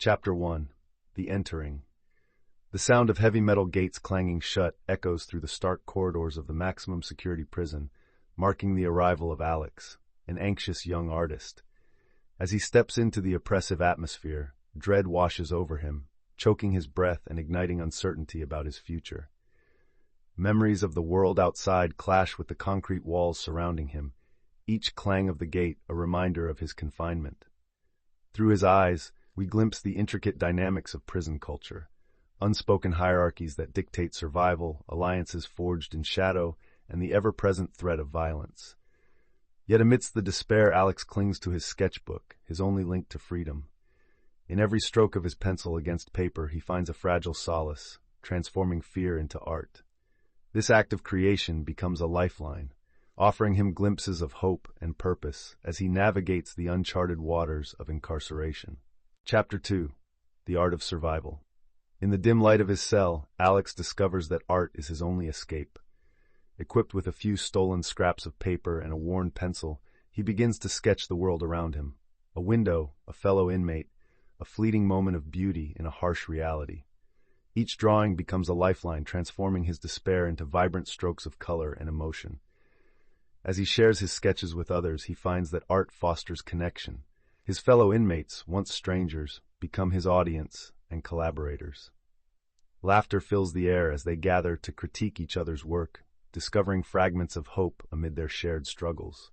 Chapter 1. The Entering. The sound of heavy metal gates clanging shut echoes through the stark corridors of the maximum security prison, marking the arrival of Alex, an anxious young artist. As he steps into the oppressive atmosphere, dread washes over him, choking his breath and igniting uncertainty about his future. Memories of the world outside clash with the concrete walls surrounding him, each clang of the gate a reminder of his confinement. Through his eyes, we glimpse the intricate dynamics of prison culture, unspoken hierarchies that dictate survival, alliances forged in shadow, and the ever-present threat of violence. Yet amidst the despair, Alex clings to his sketchbook, his only link to freedom. In every stroke of his pencil against paper, he finds a fragile solace, transforming fear into art. This act of creation becomes a lifeline, offering him glimpses of hope and purpose as he navigates the uncharted waters of incarceration. Chapter 2. The Art of Survival. In the dim light of his cell, Alex discovers that art is his only escape. Equipped with a few stolen scraps of paper and a worn pencil, he begins to sketch the world around him. A window, a fellow inmate, a fleeting moment of beauty in a harsh reality. Each drawing becomes a lifeline, transforming his despair into vibrant strokes of color and emotion. As he shares his sketches with others, he finds that art fosters connection. His fellow inmates, once strangers, become his audience and collaborators. Laughter fills the air as they gather to critique each other's work, discovering fragments of hope amid their shared struggles.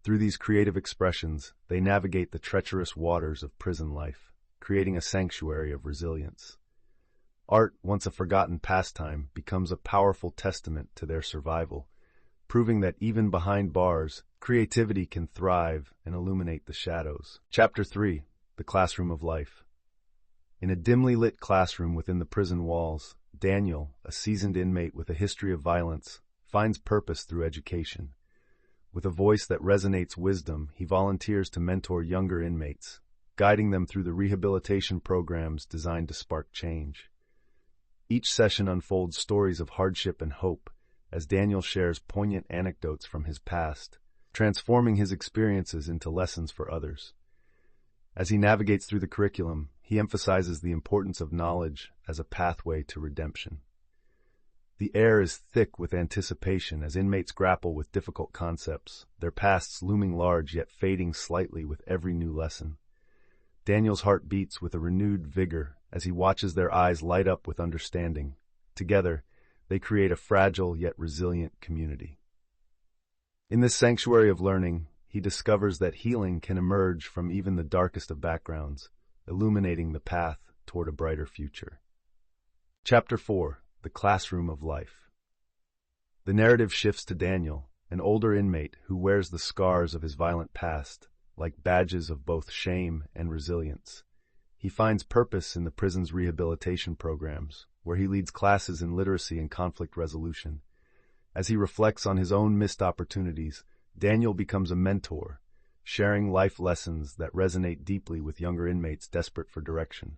Through these creative expressions, they navigate the treacherous waters of prison life, creating a sanctuary of resilience. Art, once a forgotten pastime, becomes a powerful testament to their survival, proving that even behind bars, creativity can thrive and illuminate the shadows. Chapter 3. The Classroom of Life. In a dimly lit classroom within the prison walls, Daniel, a seasoned inmate with a history of violence, finds purpose through education. With a voice that resonates wisdom, he volunteers to mentor younger inmates, guiding them through the rehabilitation programs designed to spark change. Each session unfolds stories of hardship and hope, as Daniel shares poignant anecdotes from his past, transforming his experiences into lessons for others. As he navigates through the curriculum, he emphasizes the importance of knowledge as a pathway to redemption. The air is thick with anticipation as inmates grapple with difficult concepts, their pasts looming large yet fading slightly with every new lesson. Daniel's heart beats with a renewed vigor as he watches their eyes light up with understanding. Together, they create a fragile yet resilient community. In this sanctuary of learning, he discovers that healing can emerge from even the darkest of backgrounds, illuminating the path toward a brighter future. Chapter 4. The Classroom of Life. The narrative shifts to Daniel, an older inmate who wears the scars of his violent past, like badges of both shame and resilience. He finds purpose in the prison's rehabilitation programs, where he leads classes in literacy and conflict resolution. As he reflects on his own missed opportunities, Daniel becomes a mentor, sharing life lessons that resonate deeply with younger inmates desperate for direction.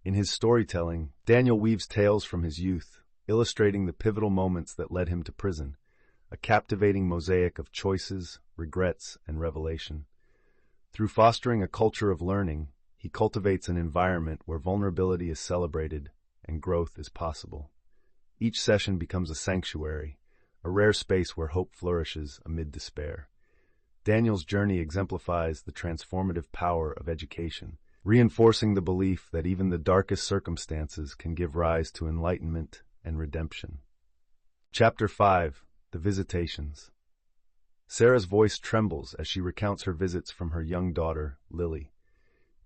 In his storytelling, Daniel weaves tales from his youth, illustrating the pivotal moments that led him to prison, a captivating mosaic of choices, regrets, and revelation. Through fostering a culture of learning, he cultivates an environment where vulnerability is celebrated and growth is possible. Each session becomes a sanctuary, a rare space where hope flourishes amid despair. Daniel's journey exemplifies the transformative power of education, reinforcing the belief that even the darkest circumstances can give rise to enlightenment and redemption. Chapter 5. The Visitations. Sarah's voice trembles as she recounts her visits from her young daughter, Lily.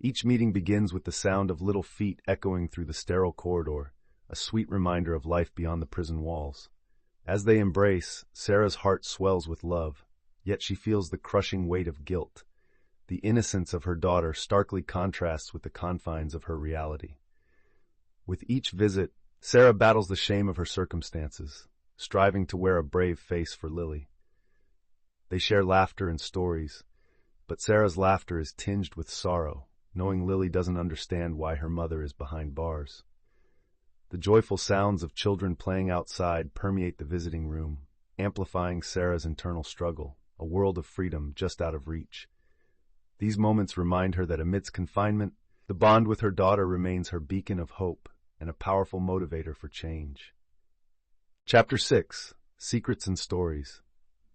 Each meeting begins with the sound of little feet echoing through the sterile corridor, a sweet reminder of life beyond the prison walls. As they embrace, Sarah's heart swells with love, yet she feels the crushing weight of guilt. The innocence of her daughter starkly contrasts with the confines of her reality. With each visit, Sarah battles the shame of her circumstances, striving to wear a brave face for Lily. They share laughter and stories, but Sarah's laughter is tinged with sorrow, knowing Lily doesn't understand why her mother is behind bars. The joyful sounds of children playing outside permeate the visiting room, amplifying Sarah's internal struggle, a world of freedom just out of reach. These moments remind her that amidst confinement, The bond with her daughter remains her beacon of hope and a powerful motivator for change. Chapter 6. Secrets and Stories.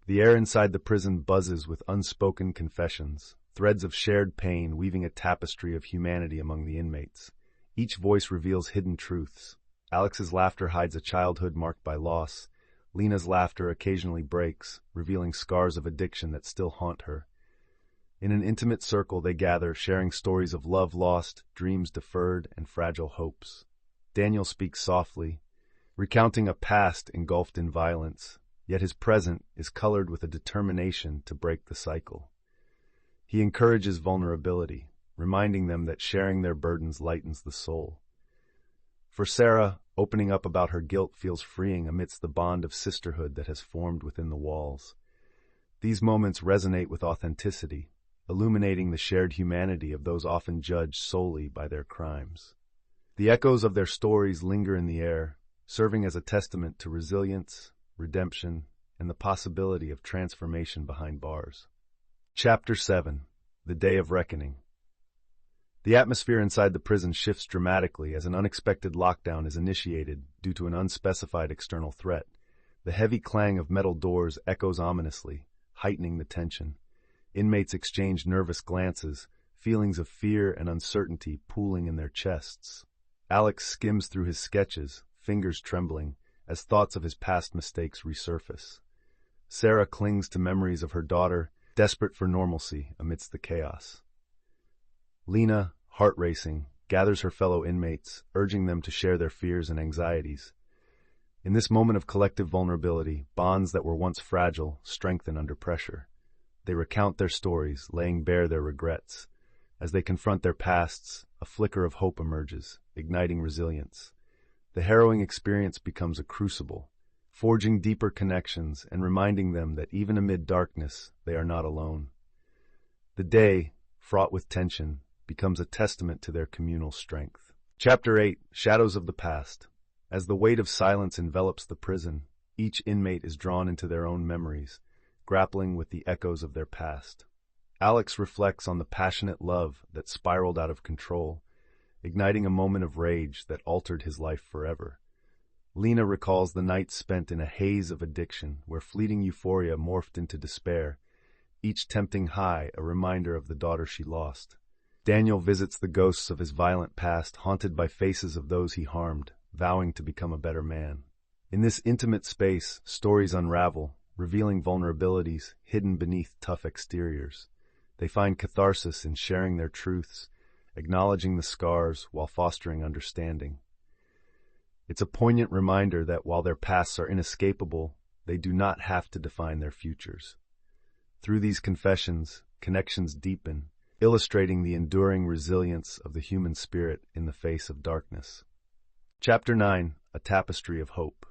The air inside the prison buzzes with unspoken confessions, threads of shared pain weaving a tapestry of humanity among the inmates. Each voice reveals hidden truths. Alex's laughter hides a childhood marked by loss. Lena's laughter occasionally breaks, revealing scars of addiction that still haunt her. In an intimate circle they gather, sharing stories of love lost, dreams deferred, and fragile hopes. Daniel speaks softly, recounting a past engulfed in violence, yet his present is colored with a determination to break the cycle. He encourages vulnerability, reminding them that sharing their burdens lightens the soul. For Sarah, opening up about her guilt feels freeing amidst the bond of sisterhood that has formed within the walls. These moments resonate with authenticity, illuminating the shared humanity of those often judged solely by their crimes. The echoes of their stories linger in the air, serving as a testament to resilience, redemption, and the possibility of transformation behind bars. Chapter 7. The Day of Reckoning. The atmosphere inside the prison shifts dramatically as an unexpected lockdown is initiated due to an unspecified external threat. The heavy clang of metal doors echoes ominously, heightening the tension. Inmates exchange nervous glances, feelings of fear and uncertainty pooling in their chests. Alex skims through his sketches, fingers trembling, as thoughts of his past mistakes resurface. Sarah clings to memories of her daughter, desperate for normalcy amidst the chaos. Lena, heart racing, gathers her fellow inmates, urging them to share their fears and anxieties. In this moment of collective vulnerability, bonds that were once fragile strengthen under pressure. They recount their stories, laying bare their regrets. As they confront their pasts, a flicker of hope emerges, igniting resilience. The harrowing experience becomes a crucible, forging deeper connections and reminding them that even amid darkness, they are not alone. The day, fraught with tension, becomes a testament to their communal strength. Chapter 8. Shadows of the Past. As the weight of silence envelops the prison, each inmate is drawn into their own memories, grappling with the echoes of their past. Alex reflects on the passionate love that spiraled out of control, igniting a moment of rage that altered his life forever. Lena recalls the nights spent in a haze of addiction where fleeting euphoria morphed into despair, each tempting high a reminder of the daughter she lost. Daniel visits the ghosts of his violent past, haunted by faces of those he harmed, vowing to become a better man. In this intimate space, stories unravel, revealing vulnerabilities hidden beneath tough exteriors. They find catharsis in sharing their truths, acknowledging the scars while fostering understanding. It's a poignant reminder that while their pasts are inescapable, they do not have to define their futures. Through these confessions, connections deepen, illustrating the enduring resilience of the human spirit in the face of darkness. Chapter 9. A Tapestry of Hope.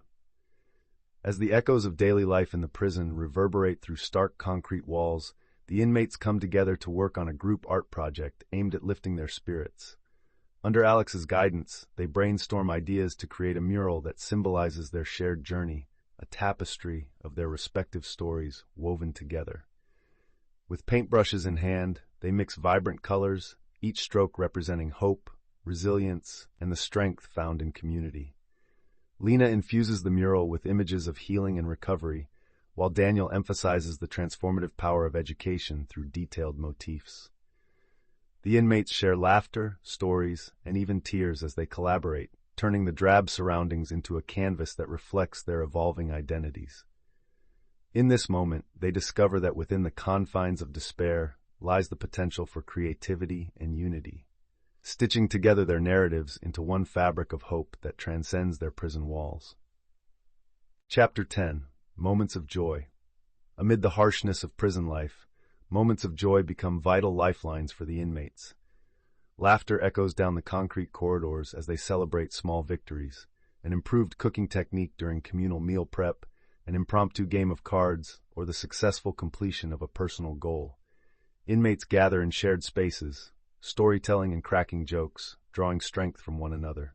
As the echoes of daily life in the prison reverberate through stark concrete walls, the inmates come together to work on a group art project aimed at lifting their spirits. Under Alex's guidance, they brainstorm ideas to create a mural that symbolizes their shared journey, a tapestry of their respective stories woven together. With paintbrushes in hand, they mix vibrant colors, each stroke representing hope, resilience, and the strength found in community. Lena infuses the mural with images of healing and recovery, while Daniel emphasizes the transformative power of education through detailed motifs. The inmates share laughter, stories, and even tears as they collaborate, turning the drab surroundings into a canvas that reflects their evolving identities. In this moment, they discover that within the confines of despair lies the potential for creativity and unity, stitching together their narratives into one fabric of hope that transcends their prison walls. Chapter 10. Moments of Joy. Amid the harshness of prison life, moments of joy become vital lifelines for the inmates. Laughter echoes down the concrete corridors as they celebrate small victories, an improved cooking technique during communal meal prep, an impromptu game of cards, or the successful completion of a personal goal. Inmates gather in shared spaces, storytelling and cracking jokes, drawing strength from one another.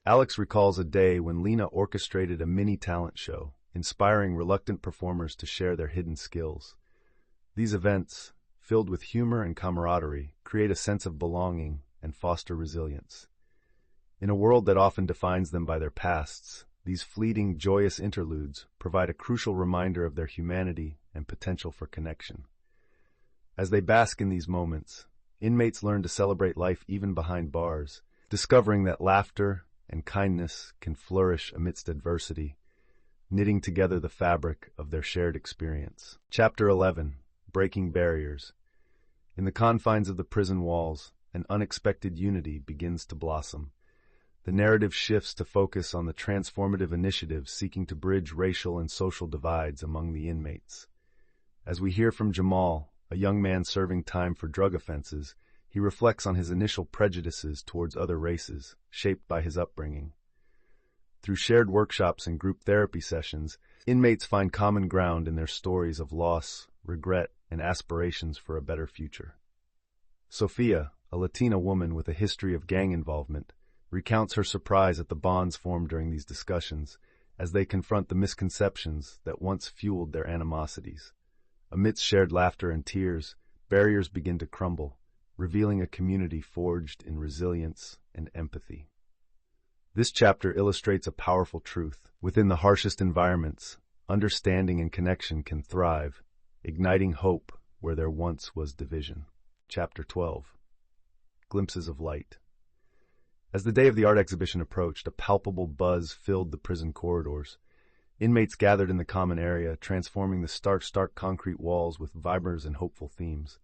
Alex recalls a day when Lena orchestrated a mini talent show, inspiring reluctant performers to share their hidden skills. These events, filled with humor and camaraderie, create a sense of belonging and foster resilience. In a world that often defines them by their pasts, these fleeting, joyous interludes provide a crucial reminder of their humanity and potential for connection. As they bask in these moments, inmates learn to celebrate life even behind bars, discovering that laughter and kindness can flourish amidst adversity, knitting together the fabric of their shared experience. Chapter 11. Breaking Barriers. In the confines of the prison walls, an unexpected unity begins to blossom. The narrative shifts to focus on the transformative initiatives seeking to bridge racial and social divides among the inmates. As we hear from Jamal, a young man serving time for drug offenses, he reflects on his initial prejudices towards other races, shaped by his upbringing. Through shared workshops and group therapy sessions, inmates find common ground in their stories of loss, regret, and aspirations for a better future. Sophia, a Latina woman with a history of gang involvement, recounts her surprise at the bonds formed during these discussions as they confront the misconceptions that once fueled their animosities. Amidst shared laughter and tears, barriers begin to crumble, revealing a community forged in resilience and empathy. This chapter illustrates a powerful truth. Within the harshest environments, understanding and connection can thrive, igniting hope where there once was division. Chapter 12. Glimpses of Light. As the day of the art exhibition approached, a palpable buzz filled the prison corridors. Inmates gathered in the common area, transforming the stark concrete walls with vibrant and hopeful themes.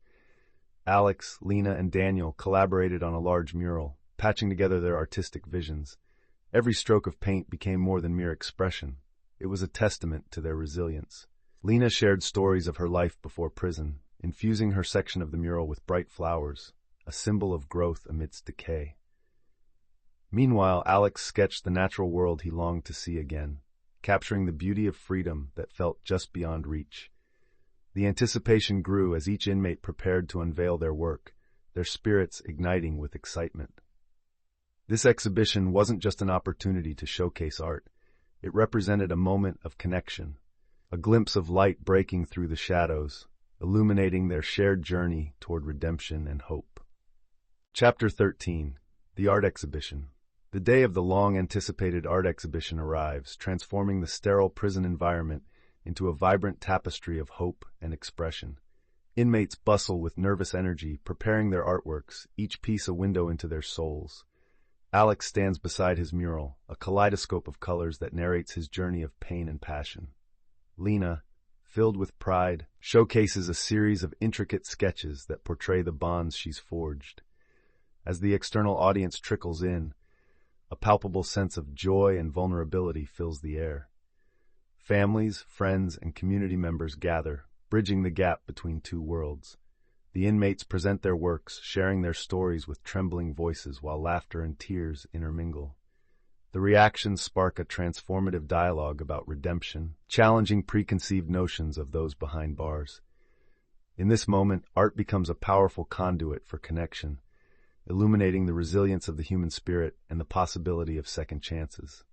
Alex, Lena, and Daniel collaborated on a large mural, patching together their artistic visions. Every stroke of paint became more than mere expression. It was a testament to their resilience. Lena shared stories of her life before prison, infusing her section of the mural with bright flowers, a symbol of growth amidst decay. Meanwhile, Alex sketched the natural world he longed to see again, capturing the beauty of freedom that felt just beyond reach. The anticipation grew as each inmate prepared to unveil their work, their spirits igniting with excitement. This exhibition wasn't just an opportunity to showcase art. It represented a moment of connection, a glimpse of light breaking through the shadows, illuminating their shared journey toward redemption and hope. Chapter 13. The Art Exhibition. The day of the long-anticipated art exhibition arrives, transforming the sterile prison environment into a vibrant tapestry of hope and expression. Inmates bustle with nervous energy, preparing their artworks, each piece a window into their souls. Alex stands beside his mural, a kaleidoscope of colors that narrates his journey of pain and passion. Lena, filled with pride, showcases a series of intricate sketches that portray the bonds she's forged. As the external audience trickles in, a palpable sense of joy and vulnerability fills the air. Families, friends, and community members gather, bridging the gap between two worlds. The inmates present their works, sharing their stories with trembling voices while laughter and tears intermingle. The reactions spark a transformative dialogue about redemption, challenging preconceived notions of those behind bars. In this moment, art becomes a powerful conduit for connection, illuminating the resilience of the human spirit and the possibility of second chances.